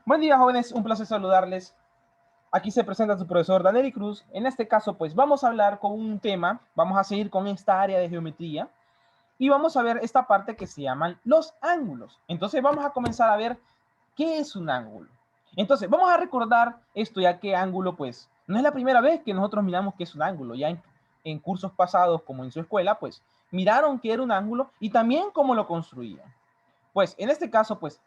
Buen día, jóvenes, un placer saludarles. Aquí se presenta su profesor Daneri Cruz. En este caso, pues vamos a hablar con un tema, vamos a seguir con esta área de geometría y vamos a ver esta parte que se llaman los ángulos. Entonces vamos a comenzar a ver qué es un ángulo. Entonces vamos a recordar esto, ya que ángulo, pues no es la primera vez que nosotros miramos qué es un ángulo. Ya en cursos pasados, como en su escuela, pues miraron qué era un ángulo y también cómo lo construían. Pues en este caso, pues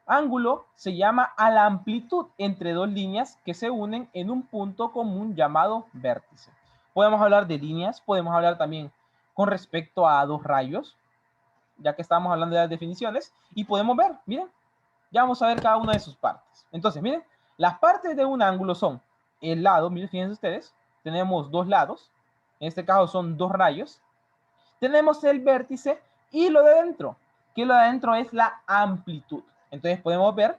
ángulo se llama a la amplitud entre dos líneas que se unen en un punto común llamado vértice. Podemos hablar de líneas, podemos hablar también con respecto a dos rayos, ya que estamos hablando de las definiciones, y podemos ver, miren, ya vamos a ver cada una de sus partes. Entonces, miren, las partes de un ángulo son el lado, miren, fíjense ustedes, tenemos dos lados, en este caso son dos rayos, tenemos el vértice y lo de adentro, que lo de adentro es la amplitud. Entonces podemos ver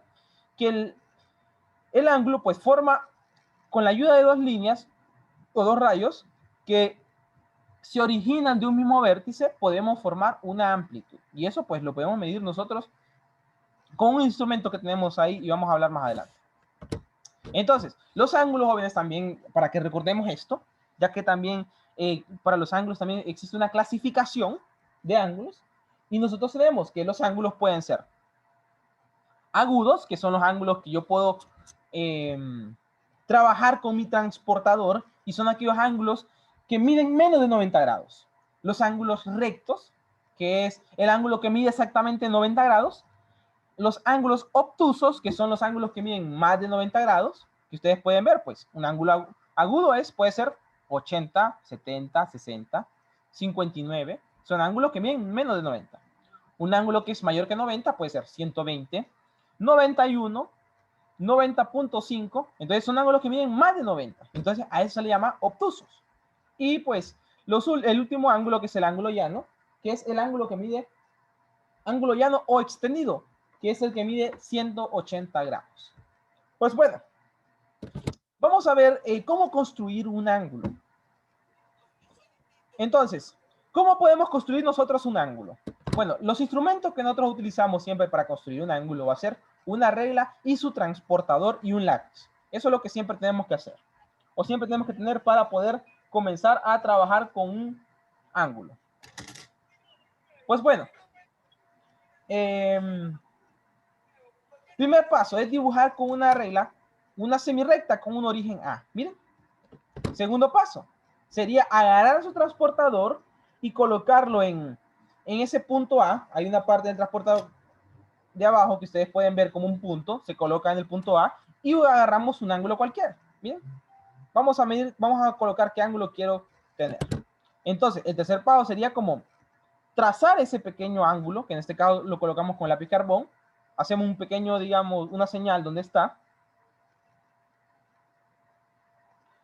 que el ángulo pues forma con la ayuda de dos líneas o dos rayos que se originan de un mismo vértice, podemos formar una amplitud. Y eso pues lo podemos medir nosotros con un instrumento que tenemos ahí y vamos a hablar más adelante. Entonces, los ángulos, jóvenes, también, para que recordemos esto, ya que también para los ángulos también existe una clasificación de ángulos y nosotros sabemos que los ángulos pueden ser agudos, que son los ángulos que yo puedo trabajar con mi transportador y son aquellos ángulos que miden menos de 90 grados. Los ángulos rectos, que es el ángulo que mide exactamente 90 grados. Los ángulos obtusos, que son los ángulos que miden más de 90 grados, que ustedes pueden ver, pues un ángulo agudo puede ser 80, 70, 60, 59. Son ángulos que miden menos de 90. Un ángulo que es mayor que 90 puede ser 120, 91, 90.5. Entonces son ángulos que miden más de 90. Entonces a eso se le llama obtusos. Y pues el último ángulo, que es el ángulo llano, que es el ángulo que mide ángulo llano o extendido, que es el que mide 180 grados. Pues bueno, vamos a ver cómo construir un ángulo. Entonces, ¿cómo podemos construir nosotros un ángulo? Bueno, los instrumentos que nosotros utilizamos siempre para construir un ángulo va a ser una regla y su transportador y un lápiz. Eso es lo que siempre tenemos que hacer. O siempre tenemos que tener para poder comenzar a trabajar con un ángulo. Pues bueno, primer paso es dibujar con una regla una semirrecta con un origen A. Miren. Segundo paso sería agarrar su transportador y colocarlo en ese punto A. Hay una parte del transportador de abajo que ustedes pueden ver como un punto. Se coloca en el punto A y agarramos un ángulo cualquiera. Miren. Vamos a medir, vamos a colocar qué ángulo quiero tener. Entonces, el tercer paso sería como trazar ese pequeño ángulo, que en este caso lo colocamos con lápiz carbón. Hacemos un pequeño, digamos, una señal donde está.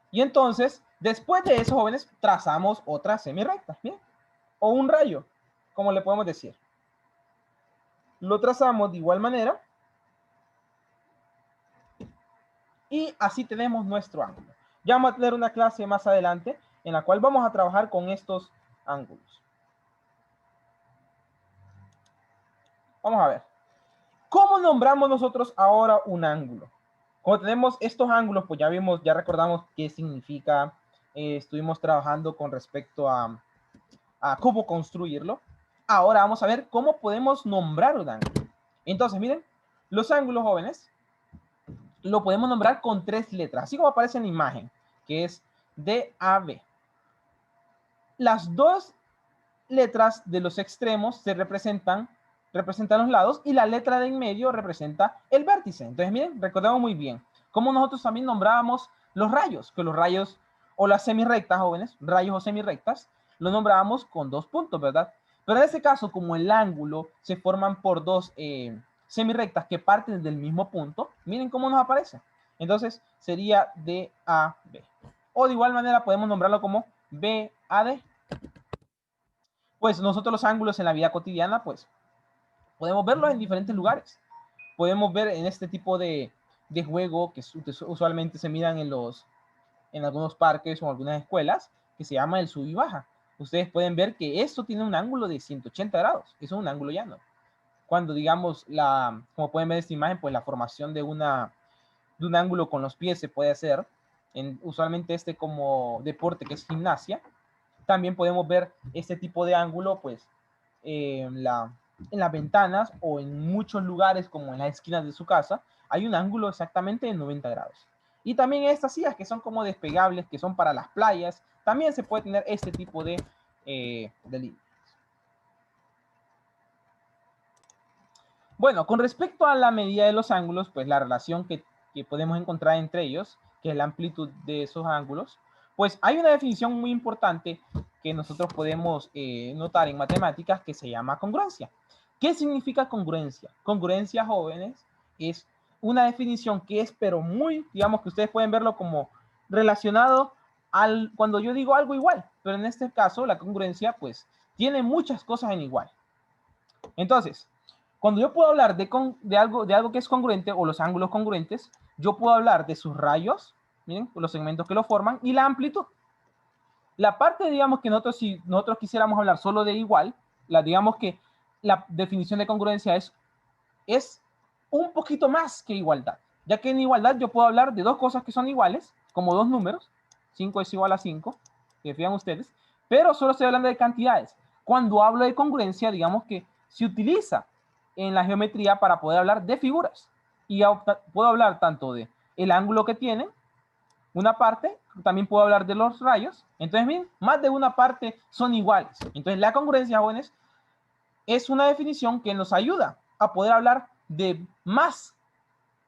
Y entonces, después de eso, jóvenes, trazamos otra semirrecta, ¿bien? O un rayo, como le podemos decir. Lo trazamos de igual manera. Y así tenemos nuestro ángulo. Ya vamos a tener una clase más adelante en la cual vamos a trabajar con estos ángulos. Vamos a ver. ¿Cómo nombramos nosotros ahora un ángulo? Como tenemos estos ángulos, pues ya vimos, ya recordamos qué significa. Estuvimos trabajando con respecto a cómo construirlo. Ahora vamos a ver cómo podemos nombrar un ángulo. Entonces, miren, los ángulos, jóvenes, lo podemos nombrar con tres letras, así como aparece en la imagen, que es DAB. Las dos letras de los extremos se representan los lados y la letra de en medio representa el vértice. Entonces, miren, recordemos muy bien cómo nosotros también nombrábamos los rayos, que los rayos o las semirrectas, jóvenes, rayos o semirrectas, lo nombrábamos con dos puntos, ¿verdad? Pero en este caso, como el ángulo se forman por dos semirrectas que parten del mismo punto, miren cómo nos aparece. Entonces, sería DAB. O de igual manera podemos nombrarlo como BAD. Pues nosotros los ángulos en la vida cotidiana, pues podemos verlos en diferentes lugares. Podemos ver en este tipo de juego que usualmente se miran en algunos parques o algunas escuelas, que se llama el sub y baja. Ustedes pueden ver que esto tiene un ángulo de 180 grados. Eso es un ángulo llano. cuando digamos, como pueden ver en esta imagen, pues la formación de un ángulo con los pies se puede hacer, usualmente como deporte que es gimnasia. También podemos ver este tipo de ángulo pues en las ventanas o en muchos lugares como en las esquinas de su casa, hay un ángulo exactamente de 90 grados. Y también estas sillas que son como despegables, que son para las playas, también se puede tener este tipo de líneas. Bueno, con respecto a la medida de los ángulos, pues la relación que podemos encontrar entre ellos, que es la amplitud de esos ángulos, pues hay una definición muy importante que nosotros podemos notar en matemáticas que se llama congruencia. ¿Qué significa congruencia? Congruencia, jóvenes, es una definición que es, pero muy, digamos que ustedes pueden verlo como relacionado cuando yo digo algo igual, pero en este caso la congruencia pues tiene muchas cosas en igual. Entonces, cuando yo puedo hablar de algo que es congruente o los ángulos congruentes, yo puedo hablar de sus rayos, miren, los segmentos que lo forman, y la amplitud. La parte, digamos, que si nosotros quisiéramos hablar solo de igual, digamos que la definición de congruencia es un poquito más que igualdad, ya que en igualdad yo puedo hablar de dos cosas que son iguales, como dos números, 5 es igual a 5, que fíjan ustedes, pero solo estoy hablando de cantidades. Cuando hablo de congruencia, digamos que se utiliza en la geometría para poder hablar de figuras, y puedo hablar tanto de el ángulo que tienen, una parte, también puedo hablar de los rayos. Entonces, miren, más de una parte son iguales. Entonces, la congruencia, jóvenes, es una definición que nos ayuda a poder hablar de más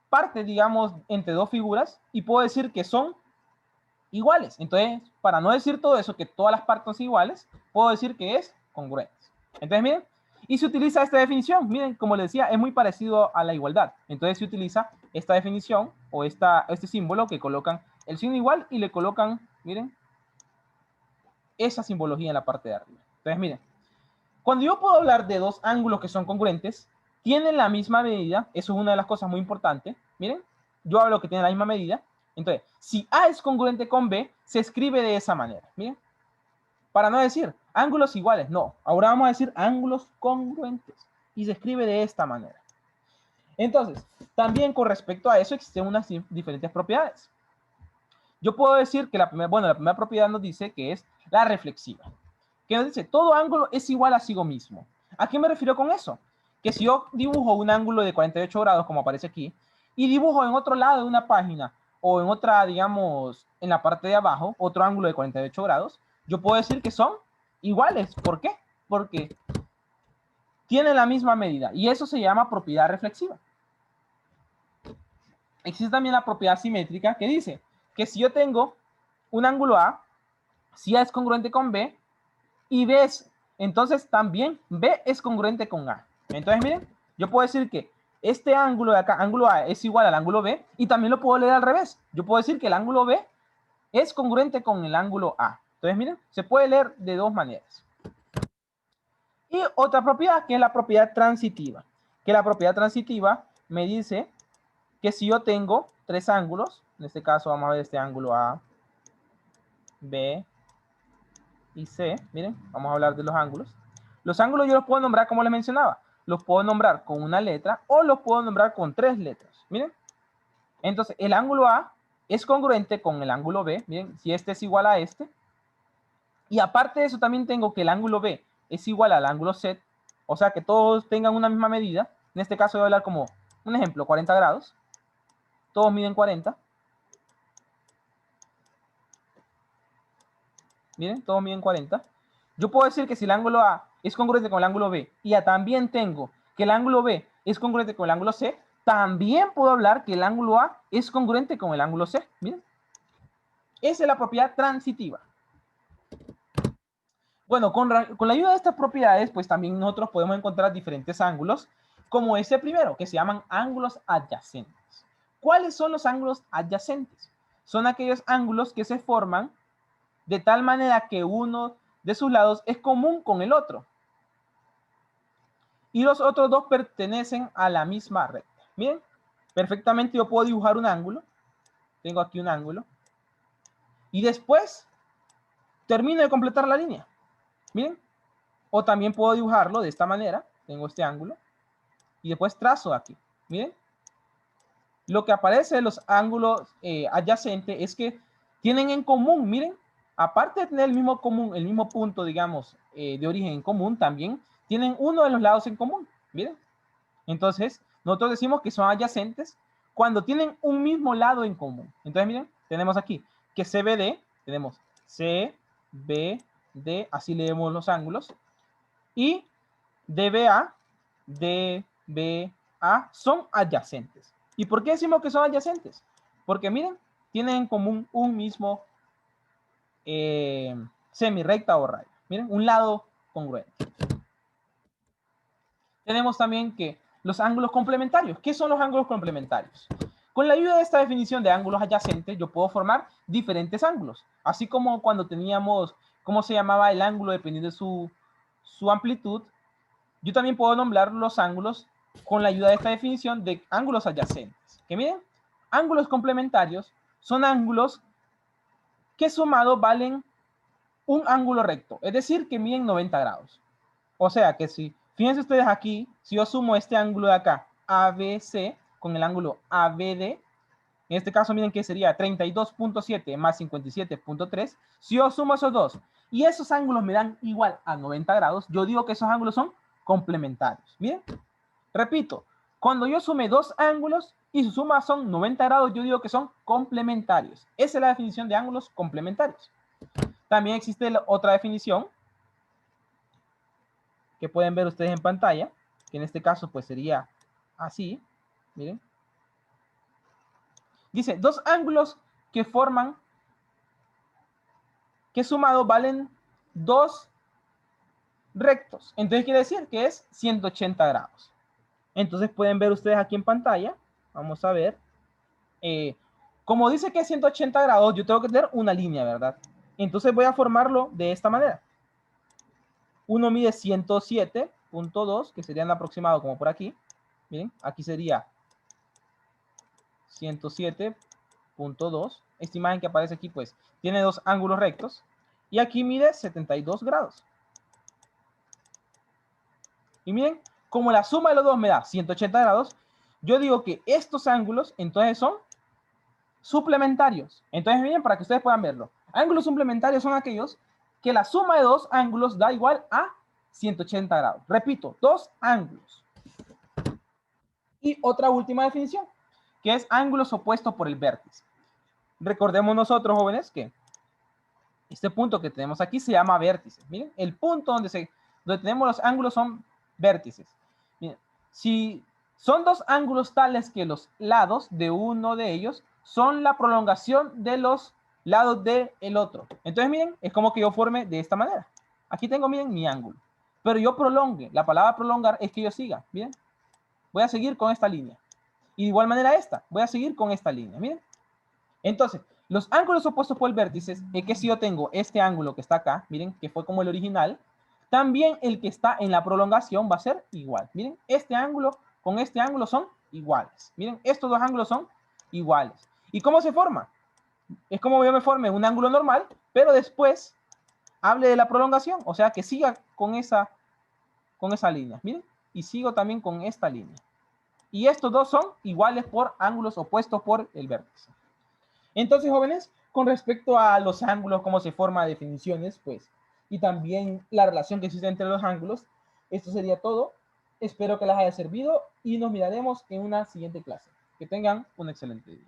partes, digamos, entre dos figuras, y puedo decir que son iguales. Entonces, para no decir todo eso, que todas las partes son iguales, puedo decir que es congruente. Entonces, miren, y se utiliza esta definición. Miren, como les decía, es muy parecido a la igualdad. Entonces, se utiliza esta definición o este símbolo que colocan el signo igual y le colocan, miren, esa simbología en la parte de arriba. Entonces, miren, cuando yo puedo hablar de dos ángulos que son congruentes, tienen la misma medida, eso es una de las cosas muy importantes. Miren, yo hablo que tienen la misma medida. Entonces, si A es congruente con B, se escribe de esa manera. Miren, para no decir ángulos iguales, no. Ahora vamos a decir ángulos congruentes. Y se escribe de esta manera. Entonces, también con respecto a eso existen unas diferentes propiedades. Yo puedo decir que la primera propiedad nos dice que es la reflexiva. Que nos dice, todo ángulo es igual a sí mismo. ¿A qué me refiero con eso? Que si yo dibujo un ángulo de 48 grados, como aparece aquí, y dibujo en otro lado de una página, o en otra, digamos, en la parte de abajo, otro ángulo de 48 grados, yo puedo decir que son iguales. ¿Por qué? Porque tienen la misma medida, y eso se llama propiedad reflexiva. Existe también la propiedad simétrica que dice que si yo tengo un ángulo A, si A es congruente con B, y B entonces también B es congruente con A. Entonces, miren, yo puedo decir que este ángulo de acá, ángulo A, es igual al ángulo B, y también lo puedo leer al revés. Yo puedo decir que el ángulo B es congruente con el ángulo A. Entonces, miren, se puede leer de dos maneras. Y otra propiedad, que es la propiedad transitiva. Que la propiedad transitiva me dice que si yo tengo tres ángulos, en este caso vamos a ver este ángulo A, B y C, miren, vamos a hablar de los ángulos. Los ángulos yo los puedo nombrar como les mencionaba. Los puedo nombrar con una letra o los puedo nombrar con tres letras. Miren. Entonces, el ángulo A es congruente con el ángulo B. Miren, si este es igual a este. Y aparte de eso, también tengo que el ángulo B es igual al ángulo Z. O sea, que todos tengan una misma medida. En este caso voy a hablar como un ejemplo, 40 grados. Todos miden 40. Miren, todos miden 40. Yo puedo decir que si el ángulo A es congruente con el ángulo B y también tengo que el ángulo B es congruente con el ángulo C, también puedo hablar que el ángulo A es congruente con el ángulo C. Miren. Esa es la propiedad transitiva. Bueno, con la ayuda de estas propiedades, pues también nosotros podemos encontrar diferentes ángulos, como este primero, que se llaman ángulos adyacentes. ¿Cuáles son los ángulos adyacentes? Son aquellos ángulos que se forman de tal manera que uno de sus lados es común con el otro. Y los otros dos pertenecen a la misma recta. Miren, perfectamente yo puedo dibujar un ángulo. Tengo aquí un ángulo. Y después termino de completar la línea. Miren. O también puedo dibujarlo de esta manera. Tengo este ángulo. y después trazo aquí. Miren. Lo que aparece en los ángulos adyacentes es que tienen en común, miren, aparte de tener el mismo punto, digamos, de origen en común, también tienen uno de los lados en común, miren. Entonces, nosotros decimos que son adyacentes cuando tienen un mismo lado en común. Entonces, miren, tenemos aquí que CBD, tenemos CBD, así leemos los ángulos, y DBA, DBA son adyacentes. ¿Y por qué decimos que son adyacentes? Porque miren, tienen en común un mismo semirrecta o radio. Miren, un lado congruente. Tenemos también que los ángulos complementarios. ¿Qué son los ángulos complementarios? Con la ayuda de esta definición de ángulos adyacentes, yo puedo formar diferentes ángulos. Así como cuando teníamos, ¿cómo se llamaba el ángulo dependiendo de su amplitud? Yo también puedo nombrar los ángulos con la ayuda de esta definición de ángulos adyacentes. Que miren, ángulos complementarios son ángulos que sumados valen un ángulo recto. Es decir, que miden 90 grados. O sea que si, fíjense ustedes aquí, si yo sumo este ángulo de acá, ABC, con el ángulo ABD, en este caso miren que sería 32.7 más 57.3. Si yo sumo esos dos y esos ángulos me dan igual a 90 grados, yo digo que esos ángulos son complementarios. Miren, repito, cuando yo sume dos ángulos y su suma son 90 grados, yo digo que son complementarios. Esa es la definición de ángulos complementarios. También existe otra definición que pueden ver ustedes en pantalla, que en este caso pues sería así, miren. Dice, dos ángulos que forman, que sumados valen dos rectos. Entonces quiere decir que es 180 grados. Entonces pueden ver ustedes aquí en pantalla, vamos a ver, como dice que es 180 grados, yo tengo que tener una línea, ¿verdad? Entonces voy a formarlo de esta manera. Uno mide 107.2, que serían aproximados como por aquí. Miren, aquí sería 107.2. Esta imagen que aparece aquí, pues, tiene dos ángulos rectos. Y aquí mide 72 grados. Y miren, como la suma de los dos me da 180 grados, yo digo que estos ángulos, entonces, son suplementarios. Entonces, miren, para que ustedes puedan verlo. Ángulos suplementarios son aquellos que la suma de dos ángulos da igual a 180 grados. Repito, dos ángulos. Y otra última definición, que es ángulos opuestos por el vértice. Recordemos nosotros, jóvenes, que este punto que tenemos aquí se llama vértice. Miren, el punto donde tenemos los ángulos son vértices. Miren, si son dos ángulos tales que los lados de uno de ellos son la prolongación de los lados del otro. Entonces, miren, es como que yo forme de esta manera. Aquí tengo, miren, mi ángulo. Pero yo prolongue. La palabra prolongar es que yo siga. Miren, voy a seguir con esta línea. Y de igual manera esta. Voy a seguir con esta línea. Miren. Entonces, los ángulos opuestos por el vértice es que si yo tengo este ángulo que está acá, miren, que fue como el original, también el que está en la prolongación va a ser igual. Miren, este ángulo con este ángulo son iguales. Miren, estos dos ángulos son iguales. ¿Y cómo se forma? Es como yo me forme un ángulo normal, pero después hable de la prolongación, o sea, que siga con esa línea. Miren, y sigo también con esta línea. Y estos dos son iguales por ángulos opuestos por el vértice. Entonces, jóvenes, con respecto a los ángulos, cómo se forman definiciones, pues, y también la relación que existe entre los ángulos, esto sería todo. Espero que les haya servido y nos miraremos en una siguiente clase. Que tengan un excelente día.